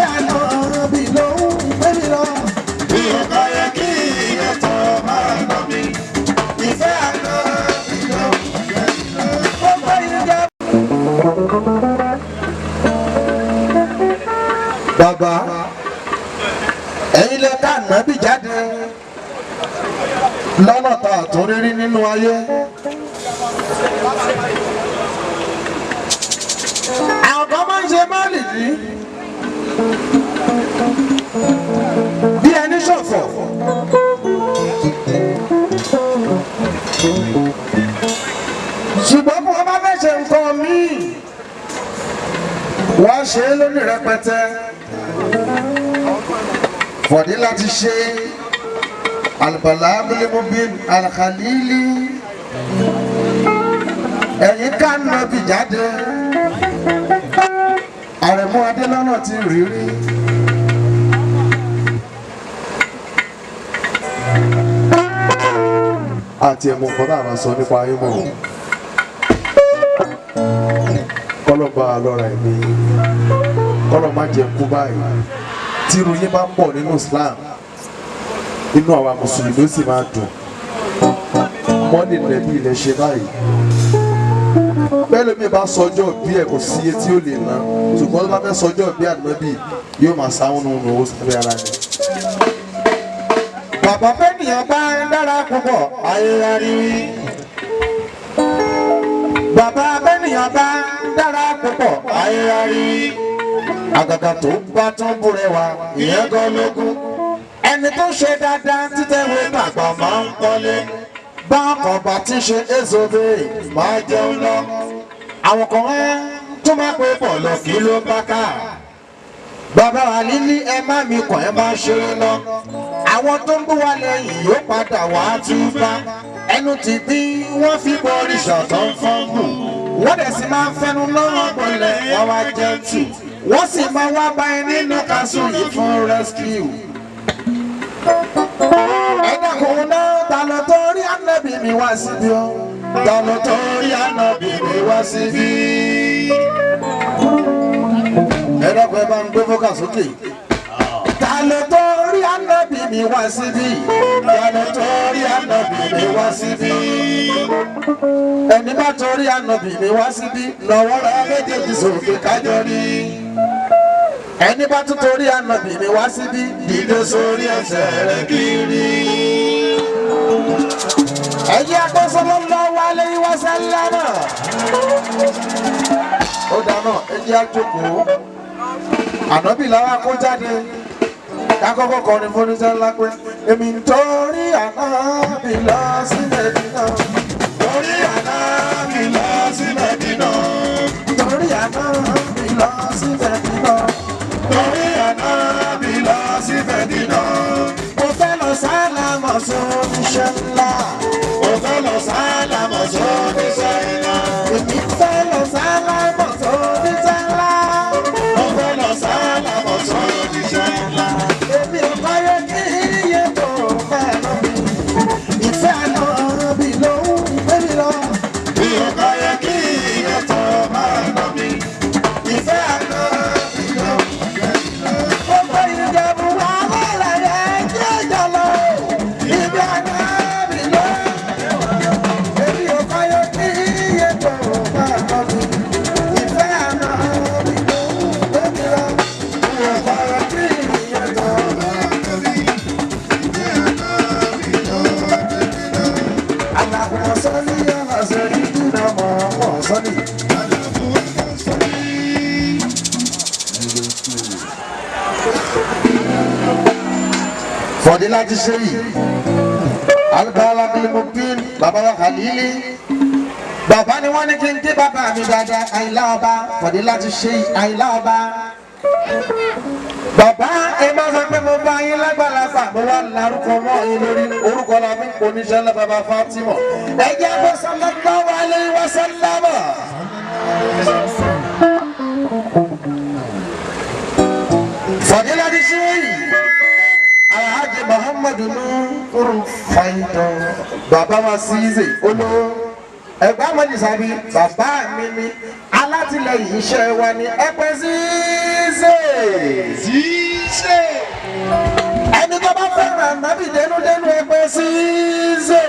ìfẹ́ àná bí lòun gbé mi lọ. Bí o bá yẹ kí iye tó máa lọ mi. Ìfẹ́ àná bí lòun gbé mi lọ. Ó gbé ìjẹ́. Bàbá, ẹ̀yin lè ká ànábì jáde lọ́nà tá a tún rírí nínú ayé. Àwọn kan máa ń ṣe máàlì yìí bí ẹni ṣọ̀fọ̀. Ṣùgbọ́n bí wọ́n bá fẹ́ ṣe nǹkan míì, wọ́n ṣe é lónìí rẹpẹtẹ. Fọ̀dí láti ṣe Al-Balagul Mubin Al-Khalili. Ẹ̀yin ká nàbì jáde. Àrẹ̀mú Adélọ́nà ti rírí. Àti ẹ̀mú kan náà máa sọ nípa ayé mọ̀. Kọ́lọ̀ bá a lọ́ra ẹ̀mí. Kọ́lọ̀ má jẹ kú báyìí. Tí irú yín bá pọ̀ nínú Islam, inú àwa Mùsùlùmí ó sì máa dùn. Mọ́nì nẹ̀bí ilẹ̀ ṣe báyìí. Bẹ́ẹ̀ lómi bá sọjọ́ bí ẹ̀ kò sí iye tí ó lè ná. Ṣùgbọ́n tó bá fẹ́ sọjọ́ bí ànábì yóò máa sáwọn nínú owó sábẹ́ ara rẹ̀. Bàbá bẹ́nìyàn bá ń dára púpọ̀ ayé rí. Bàbá bẹ́nìyàn bá ń dára púpọ̀ ayé rí. Àgàgà tó bá tún búrẹ́wà ìyẹn gan lógún. Ẹni tó ṣe dáadáa títẹ̀wé gbàgbọ́ máa ń kọ́lé. Bákan bá ti ṣe ézòbe máa jẹun lọ. Àwọn kan tó máa pé pọ̀ lọ kí ló bá ká. Bàbá wa nílí ẹ má mi kàn ẹ máa ṣeré lọ. Àwọn tó ń bú wa lẹ́yìn yóò padà wá túbá. Ẹnu ti bí wọ́n fi bọ òrìṣà tó ń fọ́nbù. Wọ́n dẹ̀ sì máa ń fẹnu lọ́wọ́ gbọ́lẹ̀ wọ́n wá jẹ́ tù. Wọ́n sì máa wá báyìí nínú kásù yìí fún rescue. Ẹ̀dá kò náà ta ló torí ànábì mi wá síbí o. Ta ló torí ànábì mi wá síbí. Ẹ̀dá kò ẹ bá ń gbé fọ́kà sókè. Ta ló torí ànábì mi wá síbí. Ta ló torí ànábì mi wá síbí. Ẹni bá torí ànábì mi wá síbí lọ́wọ́ rẹ̀ méjèèjì sókè kájọ rí. Ẹni bá tún torí ànábì mi wá síbí dìde sórí ẹsẹ̀ rẹ̀ kiri. Ẹ̀yẹ́ Ànábì sallallahu alayhi wa sallam. Ó dáná ẹ̀jẹ̀ àjòkó. Ànábì làwọn akó jáde. Kákọ́kọ́ kọrin fún oníṣẹ́ ńlá pé èmi ń torí ànábì lọ sí Mẹ́dínà. Torí ànábì lọ sí Mẹ́dínà. Torí ànábì lọ sí Mẹ́dínà. Torí ànábì lọ sí Mẹ́dínà. Mo fẹ́ lọ sálámọ̀ sóníṣẹ́ ńlá. Mo fẹ́ lọ sálámọ̀ sóníṣẹ́ ńlá. Èmi fẹ́ lọ sálámọ̀ sóníṣẹ́ ńlá. Mo fẹ́ lọ sálámọ̀ sóníṣẹ́ ńlá. Èmi ò bá yẹ kí iye tó fẹ́ lọ mi. Ìfẹ́ àná bí lòun gbé mi lọ. Bí ò bá yẹ kí iye tó máa lọ mi. Ìfẹ́ àná bí lòun gbé mi lọ. Ó gbé ìjẹ̀bù àwọn ọ̀rẹ́ jẹ́ ìjà lọ. Ìfẹ́ àná bí lòun. Èmi ò bá yẹ kí iye tó máa lọ mi. Ìfẹ́ àná bí lòun gbé mi lọ. Bí ò bá yẹ kí iye tó máa lọ mi. Allahumma salli ala sayyidina Muhammad salli. Fọ̀dí láti ṣe yìí. Al-Balagul Mubin bàbá wa Khalili. Bàbá ni wọ́n ní kí n dé bàbá mi dáadáa Àyìnlá Ọba. Fọ̀dí láti ṣe yìí Àyìnlá Ọba. Bàbá ẹ máa sọ pé mo bá yín lágbàlagbà mo wá larúkọ mọ́ yín lórí orúkọ la fi ń pò níṣẹ́ lẹ́ bàbá Fatima. Ẹ jẹ́ bó sallallahu alayhi wa sallam. Fọ̀dí láti ṣe yìí. Alhaji Muhammadu Nuru Faido bàbá wa Ṣíṣe olówó. Ẹ̀gbọ́n mọ́jì sábì bàbá mi ni alátìlẹyìn iṣẹ́ wa ni ẹgbẹ́ Ṣíṣe. ànábì dénúdénú ẹgbẹ́ ṣíṣe.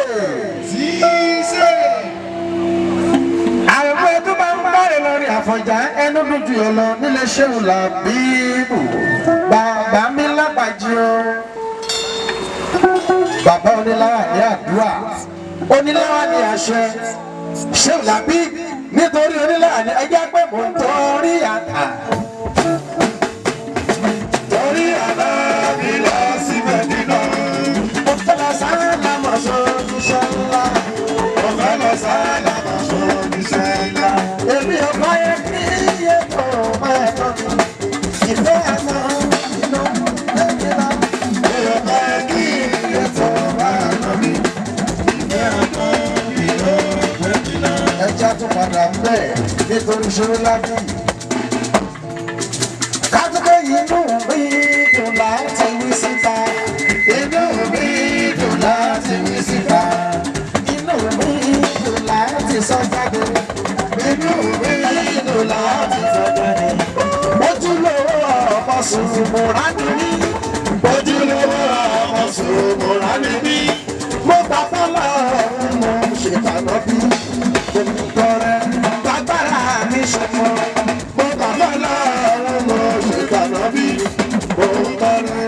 àwọn ẹgbẹ́ tó bá ń báre lórí Àfọ̀njá ẹnu dúdú yọ lọ nílé Ṣéhù Làbíbù bàbá mi lápàjì o. bàbá oníláwà ní àdúrà oníláwà ní àṣẹ Ṣéhù Làbíbù nítorí oníláwà ní ẹjẹ́ pé mò ń torí àtà. torí àná mi lọ sí Mẹ́dínà. mo fẹ́ lọ sálámà sójúṣe ńlá. mo fẹ́ lọ sálámà sójúṣe ńlá. èmi ò bá yẹ kí iye tó máa tọ́ mi. ìfẹ́ àná inú Mẹ́dínà. èmi ò bá yẹ kí iye tó máa tọ́ mi. ìfẹ́ àná inú Mẹ́dínà. ẹja tó padà bẹ́ẹ̀ nítorí Ṣéhù Làbíbù. Kátúbẹ̀ inú mi dùn láti wí síta. Inú mi dùn láti wí síta. Inú mi dùn láti sọ jáde. Inú mi dùn láti sọ jáde. Ojúlówó ọmọ sùnmùrà ni mí. Ojúlówó ọmọ sùnmùrà ni mí. Mo gbà fọ́lá ọ̀hún mo ṣètànà bí. Olùkọ́rẹ́ gbàgbára mi ṣọ̀fọ̀. Mo gbà fọ́lá ọ̀hún mo ṣètànà bí. Olùkọ́rẹ́.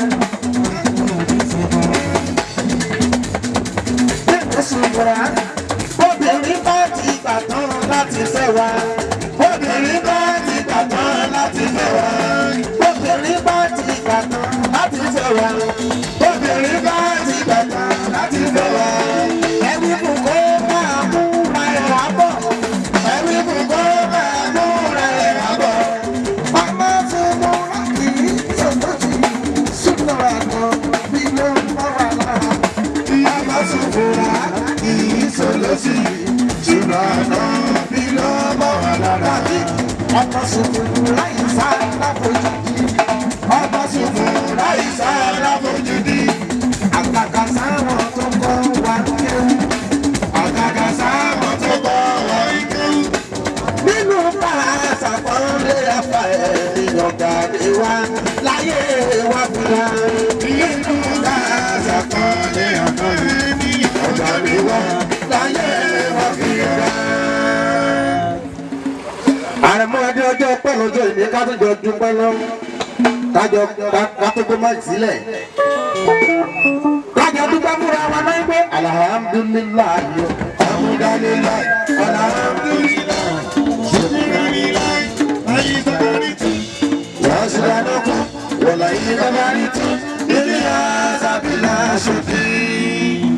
Nínú sùnmùrà, obìnrin bá ti gbà tán láti fẹ́ wa. Obìnrin bá ti gbà tán láti fẹ́ wa. Obìnrin bá ti gbà tán láti fẹ́ wa. Obìnrin bá ti gbà tán láti fẹ́ wa. Ẹ̀wí kò kó máa múra ẹ̀ wá bọ̀. Ẹ̀wí kò kó máa múra ẹ̀ wá bọ̀. Màmá fún múra kì í sọ̀tọ̀ sí súnmọ́ra kan bí ló ń bọ̀ wá lára. Màmá fún múra kì í sọ̀tọ̀ sí súnmọ́ra kan bí ló ń bọ̀ wá lára. Ọmọ sùnfún láì sá láfojú di. Ọmọ sùnfún láì sá láfojú di. Àgàgà sáwọn tó kọ́ wa kéwù. Àgàgà sáwọn tó kọ́ wa kéwù. Nínú pàṣẹ àpọ́nlé afa ènìyàn gàdé wa láyé wa fúnra. Nínú pàṣẹ àpọ́nlé afa ènìyàn gàdé wa láyé wa fúnra. Àrẹ̀mọ ẹni ọjọ́ pẹ́ lọ́jọ́ ìní ká tó jọ dúpẹ́ lọ. Ká tó gbé máìkì sílẹ̀. Kájọ dúpẹ́ fúnra wa náà gbé. Alhamdulilayi, alhamdulilayi, alhamdulilayi, alhamdulilayi, ayi sọ̀rọ̀ tí. Wọ́n sì dáná kú, wọ́n là yí bàbá rí tú. Ilé àzàbílà ṣòfin.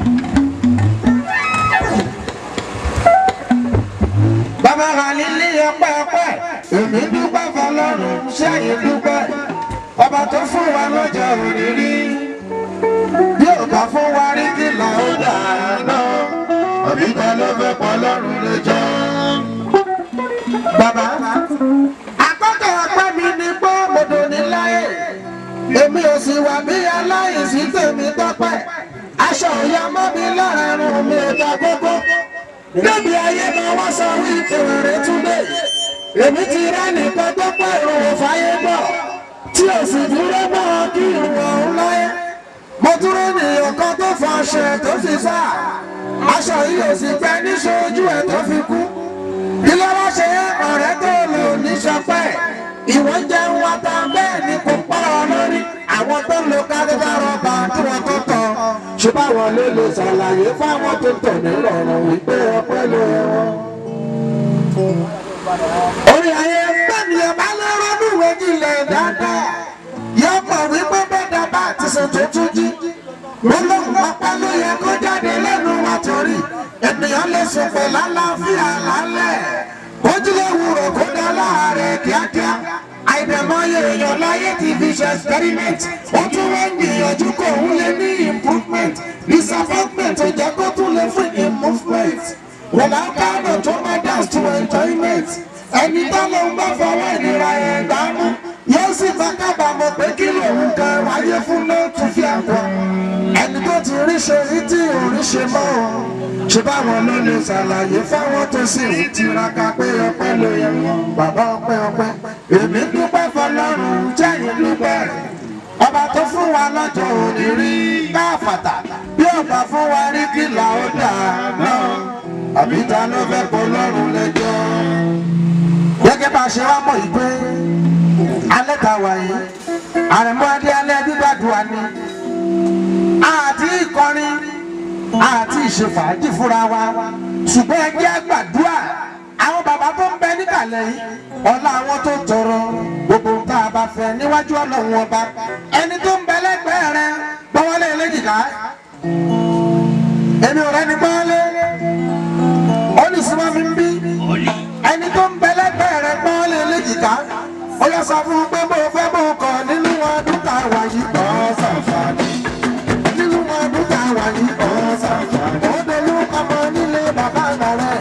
Bàbá Khalili ọpẹ́ èmi dúpẹ́ fọ́lọ́run ṣẹ́yìn dúpẹ́ ọba tó fún wa lọ́jọ́ òrírí bí ò bá fún wa rí kí là ó dáná òbí ta ló fẹ́ pọ̀ lọ́rùn lẹ́jọ́. Bàbá àkọ́kọ́ ọpẹ́ mi ni pé mo dò ní láyé èmi ò sì wà bí aláìsí tèmi tọ́pẹ́ aṣọ ìyá mọ́ mi lára rùn mi ò ta gbogbo. Níbi ayé máa wá sọ wípé rẹ̀ túnbẹ̀. Èmi ti rẹ́ nìkan tó pẹ́ ìrùn fáyé bọ̀. Tí o sì dúró mọ́ kí ìrùn ọ̀hún láyé. Mo dúró nìyàn kan tó fọ aṣọ ẹ̀ tó fi sá. Aṣọ yìí ò sì pẹ́ níṣojú ẹ̀ tó fi kú. Kí ló wá ṣe ọ̀rẹ́ tó lò ní sọpẹ́? Ìwọ́n jẹun wa ta bẹ́ẹ̀ ni kò pa ọ lórí. Àwọn tó lo kárígá rọ́bà tí wọ́n tó tọ̀. Ṣùgbọ́n àwọn ló lè ṣàlàyé fáwọn tó tọ̀ ní ìrọ̀rùn wípé ọpẹ́ ló yẹ wọn. Orí ayé bẹ́ẹ̀ni ẹ bá lè ronú ìwé nílẹ̀ dáadáa. Yóò mọ̀ wípé bẹ́ẹ̀ bá ti ṣe tó tún jí. Gbólóhùn ọpẹ́ ló yẹ kó jáde lẹ́nu wa torí. Ènìyàn lè sùn pẹ̀lú àlàáfíà lálẹ́. Ojúlé wúrò kó dá láàárẹ̀ kíákíá. Àìdẹ̀mọ́yé èèyàn láyé ti fi ṣe experiment. Ó tún wá ń gbìyànjú kó òun lè ní improvement. Disappointment ò jẹ́ kó tún lè fún improvement. Without kind of tremendous to enjoyment. Ẹni tó ló ń bá fọwọ́ ìnira yẹn gbámú. Yóò sì bá kábàámọ̀ pé kí lòun kan wáyé fún lóòtú fi àgbọ̀. Ẹni tó ti rí ṣe rí tí ò rí ṣe mọ́ o. Ṣé báwọn ló lè ṣàlàyé fáwọn tó sì ń tiraka pé ọpẹ́ ló yẹ wọn? Bàbá ọpẹ́. Èmi dúpẹ́ fọlọ́run jẹ́yìn dúpẹ́. Ọba tó fún wa lọ́jọ́ òní rí káfàtà bí ọba fún wa rí kí là ó dà náà àbí ta ló fẹ́ pọ̀ lọ́rùn lẹ́jọ́. gẹ́gẹ́ bá a ṣe wá mọ̀ ìpè alẹ́ ta wà yìí àrẹ̀mọ́ adé alẹ́ gbígbàdúrà ni àti ìkọrin àti ìṣèfàájì fúnra wa ṣùgbọ́n ẹgbẹ́ àgbàdúrà àwọn bàbá tó ń bẹ níkàlẹ̀ yìí ọlá àwọn tó tọrọ gbogbo tá a bá fẹ́ níwájú Ọlọ́run ọba ẹni tó ń bẹ lẹ́gbẹ̀ẹ́ rẹ gbọ́wọ́lé eléjìká èmi ò rẹ́ni gbọ́wọ́lé olùsúnmọ́ mi ń bí ẹni tó ń bẹ lẹ́gbẹ̀ẹ́ rẹ gbọ́wọ́lé eléjìká ó yẹ sọ fún un pé mo fẹ́ bó kọ nínú ọdún tá a wà yìí kọ́ sàǹfààní nínú ọdún tá a wà yìí kọ́ sàǹfààní ó dolú ọmọ nílé bàbá rẹ̀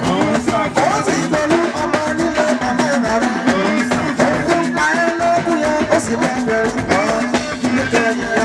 ó sì dolú ọmọ nílé bàbá rẹ̀ ó tún pa ẹ́ lókun yẹn ó sì lẹ́gbẹ̀ẹ́ rẹ̀.